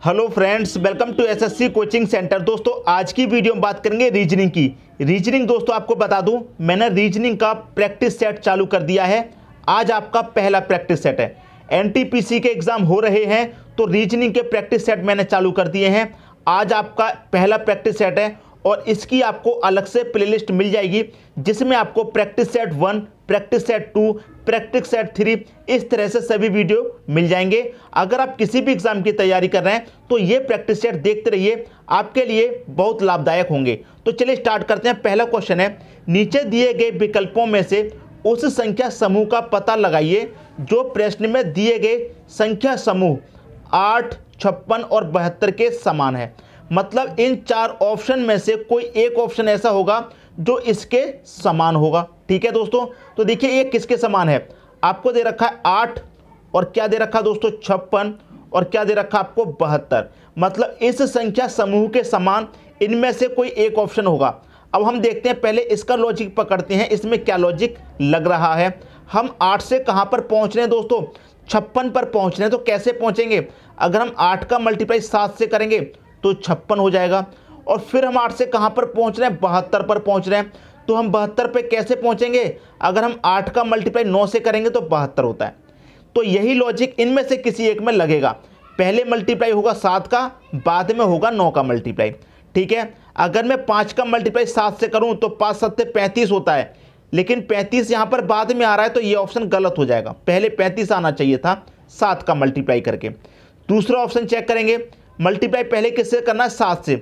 Hello friends, welcome to SSC coaching centre. दोस्तों आज की वीडियो में बात करेंगे रीजनिंग की। रीजनिंग दोस्तों आपको बता दूं, मैंने रीजनिंग का प्रैक्टिस सेट चालू कर दिया है। आज आपका पहला प्रैक्टिस सेट है। एनटीपीसी के एग्जाम हो रहे हैं तो रीजनिंग के प्रैक्टिस सेट मैंने चालू कर दिए हैं। आज आपका पहला प्रैक्टिस सेट है और इसकी आपको अलग से प्लेलिस्ट मिल जाएगी जिसमें आपको practice set 1, practice set 2, practice set 3 इस तरह से सभी वीडियो मिल जाएंगे। अगर आप किसी भी एग्जाम की तैयारी कर रहे हैं तो ये प्रैक्टिस सेट देखते रहिए, आपके लिए बहुत लाभदायक होंगे। तो चलिए स्टार्ट करते हैं। पहला क्वेश्चन है, नीचे दिए गए विकल्पों में से उस संख्या समूह का पता लगाइए जो प्रश्न में दिए गए संख्या समूह 8, 56 और 72 के समान है। मतलब इन चार ऑप्शन में से कोई एक ऑप्शन ऐसा होगा जो इसके समान होगा। ठीक है दोस्तों, तो देखिए ये किसके समान है। आपको दे रखा है 8 और क्या दे रखा है दोस्तों 56 और क्या दे रखा है आपको 72। मतलब इस संख्या समूह के समान इनमें से कोई एक ऑप्शन होगा। अब हम देखते हैं, पहले इसका लॉजिक पकड़ते हैं, इसमें क्या लॉजिक लग रहा है। हम 8 से कहां पर पहुंच रहे हैं दोस्तों, 56 पर पहुंच रहे हैं। तो कैसे पहुंचेंगे, अगर हम 8 का मल्टीप्लाई 7 से करेंगे तो 56 हो जाएगा। और फिर हम 8 से कहां पर पहुंच रहे हैं, 72 पर पहुंच रहे हैं। तो हम 72 पे कैसे पहुंचेंगे, अगर हम 8 का मल्टीप्लाई 9 से करेंगे तो 72 होता है। तो यही लॉजिक इनमें से किसी एक में लगेगा। पहले मल्टीप्लाई होगा 7 का, बाद में होगा 9 का मल्टीप्लाई। ठीक है, अगर मैं 5 का मल्टीप्लाई 7 से करूं तो 5 7 35 होता है, लेकिन 35 यहां पर बाद में आ रहा है तो ये ऑप्शन गलत हो जाएगा। पहले 35 आना चाहिए था 7 का मल्टीप्लाई करके। दूसरा ऑप्शन चेक करेंगे, मल्टीप्लाई पहले किससे करना है, 7 से।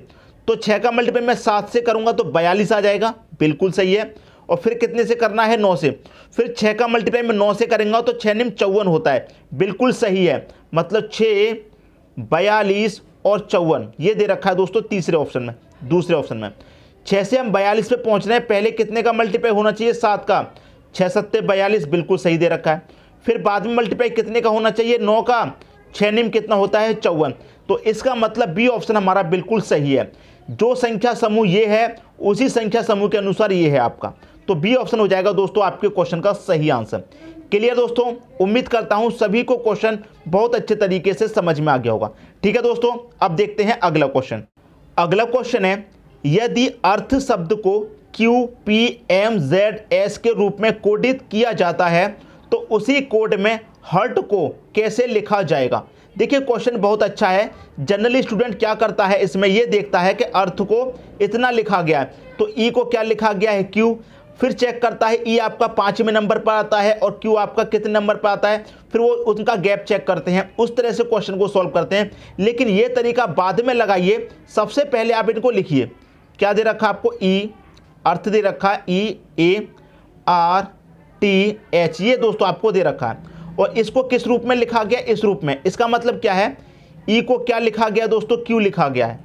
तो 6 का मल्टीप्लाई मैं 7 से करूंगा तो 42 आ जाएगा, बिल्कुल सही है। और फिर कितने से करना है, 9 से। फिर 6 का मल्टीप्लाई मैं 9 से करेंगे तो 6 निम 54 होता है, बिल्कुल सही है। मतलब 6, 42 और 54 ये दे रखा है दोस्तों तीसरे ऑप्शन में, दूसरे ऑप्शन में। 6 से हम 42 पे पहुंच रहे हैं, पहले कितने का मल्टीप्लाई होना चाहिए, 7 का। 6 7 42 बिल्कुल सही दे रखा है। फिर बाद में मल्टीप्लाई कितने का होना चाहिए, 9 का। 6 निम कितना होता है, 54। तो इसका मतलब बी ऑप्शन हमारा बिल्कुल सही है। जो संख्या समूह ये है उसी संख्या समूह के अनुसार ये है आपका। तो बी ऑप्शन हो जाएगा दोस्तों आपके क्वेश्चन का सही आंसर। क्लियर दोस्तों, उम्मीद करता हूं सभी को क्वेश्चन बहुत अच्छे तरीके से समझ में आ गया होगा। ठीक है दोस्तों, अब देखते हैं अगला क्वेश्चन। अगला क्वेश्चन है, यदि अर्थ शब्द को QPMZS के रूप में कोडित किया जाता है तो उसी कोड में हर्ट को कैसे लिखा जाएगा। देखिए क्वेश्चन बहुत अच्छा है। जनरली स्टूडेंट क्या करता है, इसमें यह देखता है कि अर्थ को इतना लिखा गया है तो ई को क्या लिखा गया है, Q। फिर चेक करता है ई आपका 5वें नंबर पर आता है और Q आपका कितने नंबर पर आता है, फिर वो उनका गैप चेक करते हैं, उस तरह से क्वेश्चन को सॉल्व करते हैं। लेकिन ये तरीका बाद में लगाइए, सबसे पहले आप इनको लिखिए। क्या दे रखा आपको, ई, अर्थ दे रखा है EARTH, ये दोस्तों आपको दे रखा है। और इसको किस रूप में लिखा गया, इस रूप में। इसका मतलब क्या है, ई को क्या लिखा गया दोस्तों, Q लिखा गया है।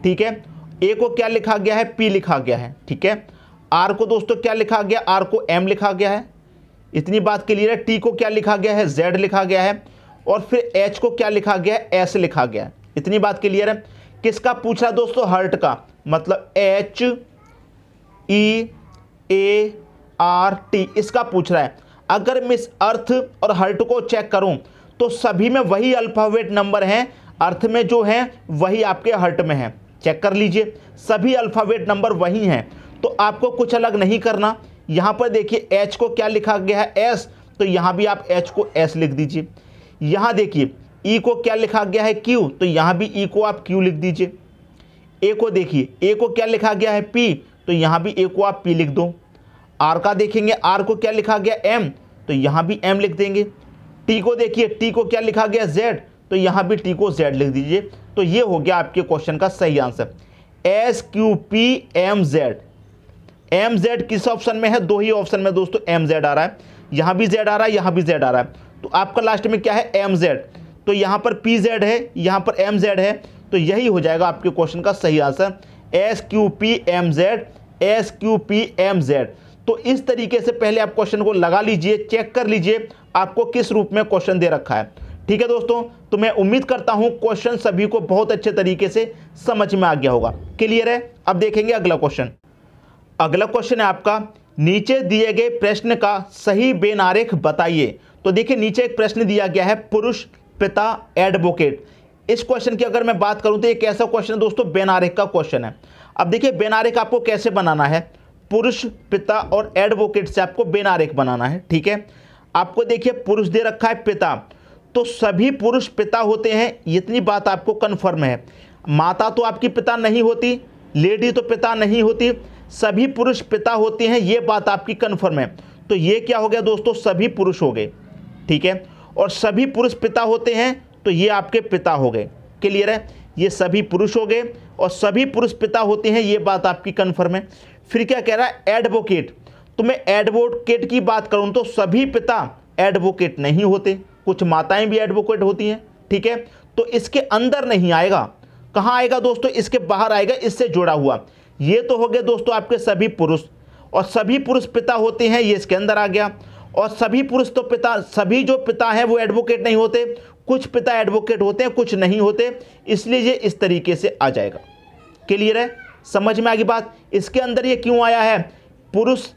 ठीक है, ए को क्या लिखा गया है, P लिखा गया है। ठीक है, आर को दोस्तों क्या लिखा गया, आर को M लिखा गया है। इतनी बात क्लियर है। टी को क्या लिखा गया है, Z लिखा गया है। और फिर H को क्या लिखा गया है, S लिखा गया है। इतनी बात क्लियर है। किसका पूछ रहा दोस्तों, हर्ट का। मतलब HEART इसका पूछ रहा है। अगर मैं इस अर्थ और हर्ट को चेक करूं तो सभी में वही अल्फाबेट नंबर हैं, अर्थ में जो है वही आपके हर्ट में है। चेक कर लीजिए, सभी अल्फाबेट नंबर वही हैं, तो आपको कुछ अलग नहीं करना। यहां पर देखिए H को क्या लिखा गया है, S, तो यहां भी आप H को S लिख दीजिए। यहां देखिए E को क्या लिखा गया है, Q, तो यहां भी E को आप Q लिख दीजिए। A को देखिए, A को क्या लिखा गया है, P, तो यहां भी A को आप P लिख दो। R का देखेंगे, R को क्या लिखा गया M, तो यहां भी M लिख देंगे। T को देखिए, T को क्या लिखा गया Z, तो यहां भी T को Z लिख दीजिए। तो ये हो गया आपके क्वेश्चन का सही आंसर, SQPMZ। MZ किस ऑप्शन में है, दो ही ऑप्शन में दोस्तों MZ आ रहा है, यहां भी Z आ रहा है, यहां भी Z आ रहा है। तो आपका लास्ट में क्या है, MZ। तो यहां पर PZ है, यहां पर MZ है, तो यही हो जाएगा आपके क्वेश्चन का सही आंसर, SQPMZ। तो इस तरीके से पहले आप क्वेश्चन को लगा लीजिए, चेक कर लीजिए आपको किस रूप में क्वेश्चन दे रखा है। ठीक है दोस्तों, तो मैं उम्मीद करता हूं क्वेश्चन सभी को बहुत अच्छे तरीके से समझ में आ गया होगा। क्लियर है, अब देखेंगे अगला क्वेश्चन। अगला क्वेश्चन है आपका, नीचे दिए गए प्रश्न का सही बेनारेख बताइए। तो देखिए नीचे एक प्रश्न दिया गया है, पुरुष पिता एडवोकेट, इस क्वेश्चन की अगर मैं बात करूं तो एक ऐसा क्वेश्चन है दोस्तों, वेन आरेख का क्वेश्चन है। अब देखिए वेन आरेख आपको कैसे बनाना है, पुरुष, पिता और एडवोकेट से आपको वेन आरेख बनाना है। ठीक है, आपको देखिए पुरुष दे रखा है, पिता, तो सभी पुरुष पिता होते हैं, इतनी बात आपको कन्फर्म है। माता तो आपकी पिता नहीं होती, लेडी तो पिता नहीं होती, सभी पुरुष पिता होते हैं, ये बात आपकी कन्फर्म है। तो ये क्या हो गया दोस्तों, सभी पुरुष हो गए। ठीक है, और सभी पुरुष पिता होते हैं तो ये आपके पिता हो गए। क्लियर है, ये सभी पुरुष हो गए और सभी पुरुष पिता होते हैं, ये बात आपकी कन्फर्म है। फिर क्या कह रहा है, एडवोकेट, तो मैं एडवोकेट की बात करूं तो सभी पिता एडवोकेट नहीं होते, कुछ माताएं भी एडवोकेट होती हैं। ठीक है, तो इसके अंदर नहीं आएगा, कहाँ आएगा दोस्तों, इसके बाहर आएगा, इससे जुड़ा हुआ। ये तो हो गए दोस्तों आपके सभी पुरुष, और सभी पुरुष पिता होते हैं, ये इसके अंदर आ गया। और सभी पुरुष तो पिता, सभी जो पिता हैं वो एडवोकेट नहीं होते, कुछ पिता एडवोकेट होते हैं, कुछ नहीं होते, इसलिए ये इस तरीके से आ जाएगा। क्लियर है, समझ में आ गई बात। इसके अंदर ये क्यों आया है, पुरुष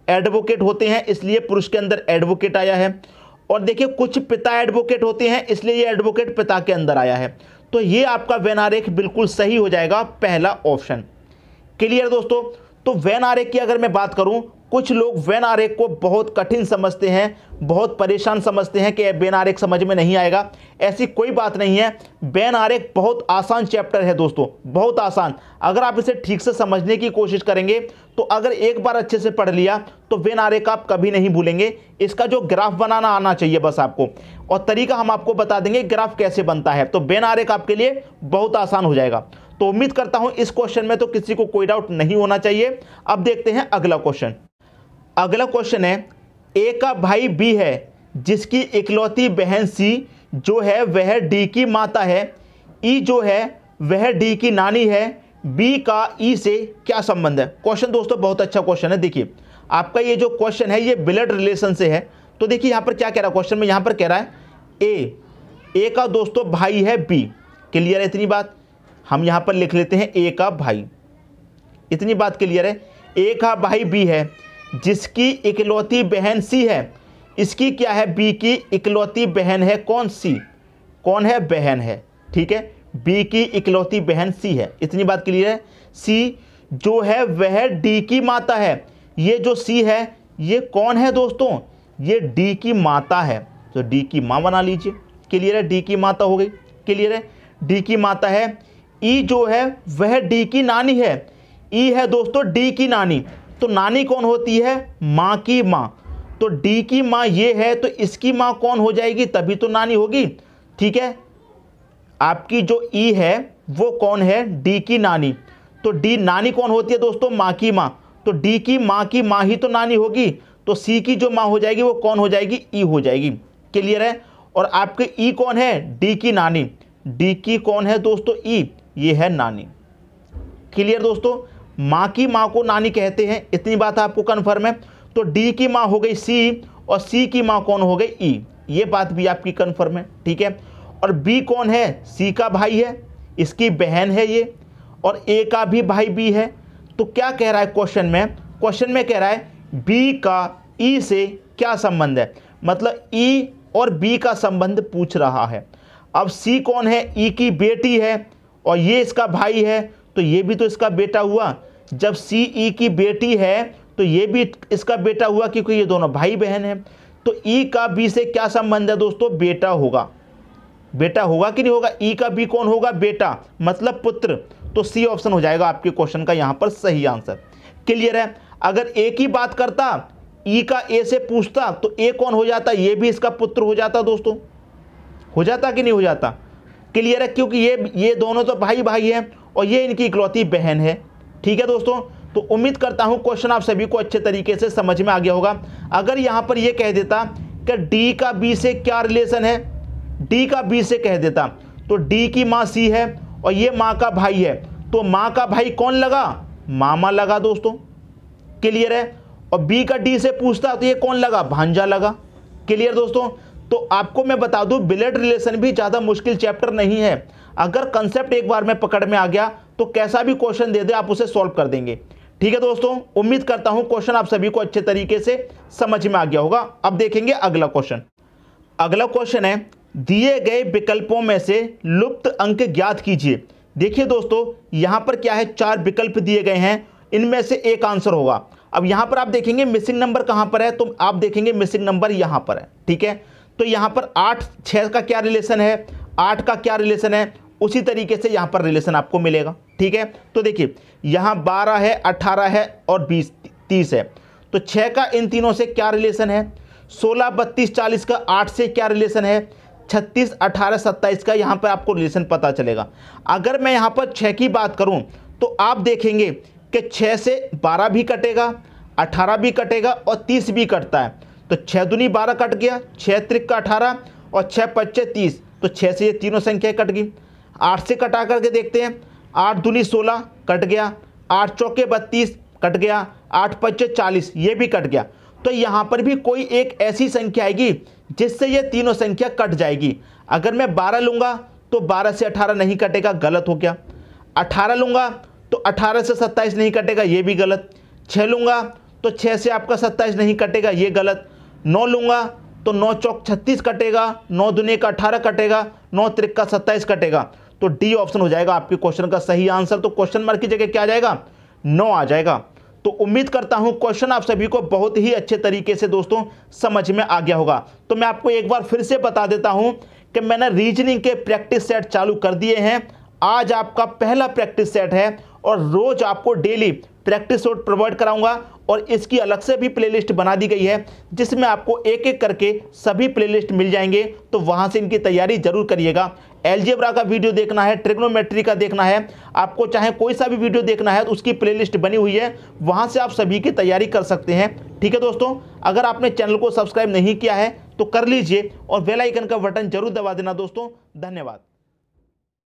एडवोकेट होते हैं इसलिए पुरुष के अंदर एडवोकेट आया है, और देखिए कुछ पिता एडवोकेट होते हैं इसलिए ये एडवोकेट पिता के अंदर आया है। तो ये आपका वेन आरेख बिल्कुल सही हो जाएगा, पहला ऑप्शन। क्लियर दोस्तों, तो वेन आरेख की अगर मैं बात करूं, कुछ लोग वेन आरेख को बहुत कठिन समझते हैं, बहुत परेशान समझते हैं कि वेन आरेख समझ में नहीं आएगा। ऐसी कोई बात नहीं है, वेन आरेख बहुत आसान चैप्टर है दोस्तों, बहुत आसान। अगर आप इसे ठीक से समझने की कोशिश करेंगे तो अगर एक बार अच्छे से पढ़ लिया तो वेन आरेख आप कभी नहीं भूलेंगे। इसका जो ग्राफ बनाना आना चाहिए बस आपको, और तरीका हम आपको बता देंगे ग्राफ कैसे बनता है, तो वेन आरेख आपके लिए बहुत आसान हो जाएगा। तो उम्मीद करता हूं इस क्वेश्चन में तो किसी को कोई डाउट नहीं होना चाहिए। अब देखते हैं अगला क्वेश्चन। अगला क्वेश्चन है, ए का भाई बी है जिसकी इकलौती बहन सी जो है वह डी की माता है, ई जो है वह डी की नानी है, बी का ई से क्या संबंध है। क्वेश्चन दोस्तों बहुत अच्छा क्वेश्चन है। देखिए आपका ये जो क्वेश्चन है ये ब्लड रिलेशन से है। तो देखिए यहाँ पर क्या कह रहा है क्वेश्चन में, यहाँ पर कह रहा है ए का दोस्तों भाई है बी। क्लियर है इतनी बात, हम यहाँ पर लिख लेते हैं ए का भाई, इतनी बात क्लियर है। ए का भाई बी है जिसकी इकलौती बहन सी है, इसकी क्या है, बी की इकलौती बहन है, कौन, सी, कौन है, बहन है। ठीक है, बी की इकलौती बहन सी है, इतनी बात क्लियर है। सी जो है वह डी की माता है, ये जो सी है ये कौन है दोस्तों, ये डी की माता है, तो डी की माँ बना लीजिए। क्लियर है, डी की माता हो गई। क्लियर है, डी की माता है। ई जो है वह डी की नानी है, ई है दोस्तों डी की नानी, तो नानी कौन होती है, माँ की माँ, तो डी की माँ ये है तो इसकी माँ कौन हो जाएगी, तभी तो नानी होगी। ठीक है, आपकी जो ई है वो कौन है, डी की नानी, तो डी नानी कौन होती है दोस्तों, माँ की माँ, तो डी की माँ ही तो नानी होगी, तो सी की जो माँ हो जाएगी वो कौन हो जाएगी, ई हो जाएगी। क्लियर है, और आपके ई कौन है, डी की नानी, डी की कौन है दोस्तों, ई, ये है नानी। क्लियर दोस्तों, माँ की माँ को नानी कहते हैं, इतनी बात आपको कन्फर्म है। तो डी की माँ हो गई सी और सी की माँ कौन हो गई, ई, ये बात भी आपकी कन्फर्म है। ठीक है, और बी कौन है, सी का भाई है, इसकी बहन है ये, और ए का भी भाई बी है। तो क्या कह रहा है क्वेश्चन में कह रहा है बी का ई से क्या संबंध है, मतलब ई और बी का संबंध पूछ रहा है। अब सी कौन है, ई की बेटी है, और ये इसका भाई है, तो ये भी तो इसका बेटा हुआ। जब सी ई की बेटी है तो ये भी इसका बेटा हुआ, क्योंकि ये दोनों भाई बहन हैं। तो ई का बी से क्या संबंध है दोस्तों, बेटा होगा। बेटा होगा कि नहीं होगा, ई का बी कौन होगा, बेटा, मतलब पुत्र। तो सी ऑप्शन हो जाएगा आपके क्वेश्चन का यहाँ पर सही आंसर। क्लियर है, अगर ए की बात करता, ई का ए से पूछता, तो ए कौन हो जाता, ये भी इसका पुत्र हो जाता दोस्तों, हो जाता कि नहीं हो जाता। क्लियर है, क्योंकि ये दोनों तो भाई भाई हैं और ये इनकी इकलौती बहन है। ठीक है दोस्तों, तो उम्मीद करता हूं क्वेश्चन आप सभी को अच्छे तरीके से समझ में आ गया होगा। अगर यहां पर ये कह देता कि डी का बी से क्या रिलेशन है, डी का बी से कह देता, तो डी की माँ सी है और ये माँ का भाई है, तो माँ का भाई कौन लगा, मामा लगा दोस्तों। क्लियर है, और बी का डी से पूछता तो ये कौन लगा, भांजा लगा। क्लियर दोस्तों, तो आपको मैं बता दूं ब्लड रिलेशन भी ज़्यादा मुश्किल चैप्टर नहीं है। अगर कंसेप्ट एक बार में पकड़ में आ गया तो कैसा भी क्वेश्चन दे दे आप उसे सॉल्व कर देंगे। ठीक है दोस्तों, उम्मीद करता हूं क्वेश्चन आप सभी को अच्छे तरीके से समझ में आ गया होगा। अब देखेंगे अगला क्वेश्चन। अगला क्वेश्चन है, दिए गए विकल्पों में से लुप्त अंक ज्ञात कीजिए। देखिए दोस्तों, यहां पर क्या है, 4 विकल्प दिए गए हैं, इनमें से एक आंसर होगा। अब यहां पर आप देखेंगे मिसिंग नंबर कहां पर है, तो आप देखेंगे मिसिंग नंबर यहां पर है। ठीक है, तो यहां पर 8 6 का क्या रिलेशन है, 8 का क्या रिलेशन है, उसी तरीके से यहां पर रिलेशन आपको मिलेगा। ठीक है, तो देखिए यहां 12 है, 18 है और 20 30 है, तो 6 का इन तीनों से क्या रिलेशन है, 16 32 40 का 8 से क्या रिलेशन है, 36 18 27 का यहां पर आपको रिलेशन पता चलेगा। अगर मैं यहां पर 6 की बात करूं तो आप देखेंगे कि 6 से 12 भी कटेगा, 18 भी कटेगा और 30 भी कटता है। तो 6 दूनी 12 कट गया, 6 त्रिक 18 और 6 पच्चे 30, तो 6 से ये तीनों संख्या कट गई। 8 से कटा करके देखते हैं, 8 दूनी 16 कट गया, 8 चौके 32 कट गया, 8 पच्चे 40 ये भी कट गया। तो यहाँ पर भी कोई एक ऐसी संख्या आएगी जिससे ये तीनों संख्या कट जाएगी। अगर मैं 12 लूँगा तो 12 से 18 नहीं कटेगा, गलत हो गया। 18 लूँगा तो 18 से 27 नहीं कटेगा, ये भी गलत। 6 लूँगा तो 6 से आपका 27 नहीं कटेगा, ये गलत। 9 लूँगा तो 9 चौक 36 कटेगा, 9 दूने का 18 कटेगा, 9 त्रिक का 27 कटेगा। तो डी ऑप्शन हो जाएगा आपके क्वेश्चन का सही आंसर। तो क्वेश्चन मार्क की जगह क्या आ जाएगा, 9 आ जाएगा। तो उम्मीद करता हूं क्वेश्चन आप सभी को बहुत ही अच्छे तरीके से दोस्तों समझ में आ गया होगा। तो मैं आपको एक बार फिर से बता देता हूं कि मैंने रीजनिंग के प्रैक्टिस सेट चालू कर दिए हैं। आज आपका पहला प्रैक्टिस सेट है और रोज आपको डेली प्रैक्टिस सेट प्रोवाइड कराऊंगा और इसकी अलग से भी प्लेलिस्ट बना दी गई है जिसमें आपको एक एक करके सभी प्लेलिस्ट मिल जाएंगे। तो वहां से इनकी तैयारी जरूर करिएगा। अलजेब्रा का वीडियो देखना है, ट्रिग्नोमेट्री का देखना है, आपको चाहे कोई सा भी वीडियो देखना है तो उसकी प्लेलिस्ट बनी हुई है, वहां से आप सभी की तैयारी कर सकते हैं। ठीक है दोस्तों, अगर आपने चैनल को सब्सक्राइब नहीं किया है तो कर लीजिए और बेल आइकन का बटन जरूर दबा देना दोस्तों। धन्यवाद।